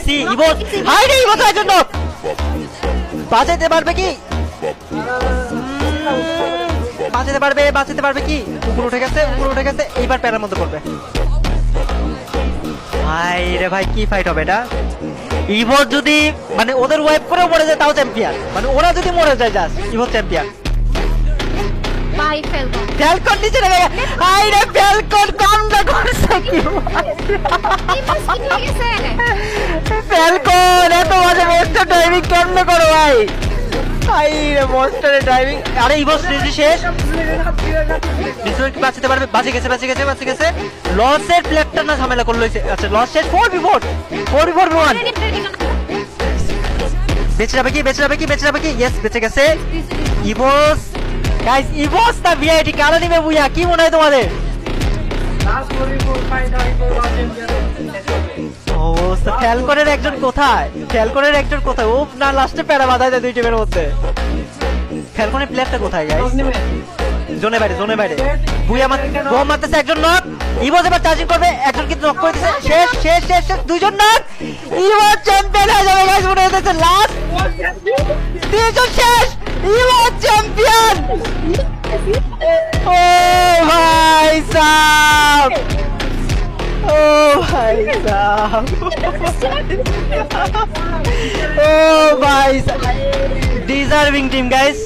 C Ivo high রে Ivo তার জন্য বাঁচাতে পারবে কি বাঁচাতে পারবে কি উপরে উঠে গেছে এইবার প্যারার মধ্যে পড়বে ভাই রে ভাই কি ফাইট হবে এটা ইভো যদি মানে ওদের ওয়াইপ করেও মরে যায় তাও চ্যাম্পিয়ন মানে ওরা যদি মরে যায় জাস্ট ইভো চ্যাম্পিয়ন ভাই ফেলবো ফ্যালকন নিচে নেমে গেছে হাই রে ফ্যালকন কম না করছে কি এই মাস কি হয়ে গেছে ফ্যালকন এত বাজে মনস্টার ড্রাইভিং কেমনে করো ভাই হাই রে মনস্টারের ড্রাইভিং আরে ইভো স্টেজ শেষ বিশ্বর কি বাঁচাতে পারবে বাঁচে গেছে লসের প্লেটটা না ঝামেলা করলো আচ্ছা লস শেষ 4v4 1 বেঁচে যাবে কি ইয়েস বেঁচে গেছে ইভোস গাইস ইভোস তা ভিআইটি কারা নিবে বুইয়া কি মনে হয় তোমাদের অবস্থা ফ্যালকনের একজন কোথায় ও না লাস্টে প্যারা বাঁধায় দেয় দুই টিমের মধ্যে ফ্যালকনের প্লেয়ারটা কোথায় গাইস জোনে বাইরে বুইয়া বম মারতেছে একজন নক ইভোস এবার চার্জিং করবে একজন কিন্তু নক করে দিয়েছে শেষ দুইজন নক ইভোস চ্যাম্পিয়ন হয়ে যাবে গাইস মনে হচ্ছে লাস্ট তিনজন শেষ ইভোস চ্যাম্পিয়ন ও ভাই সাহেব ও ভাই ডিজার্ভিং টিম গাইস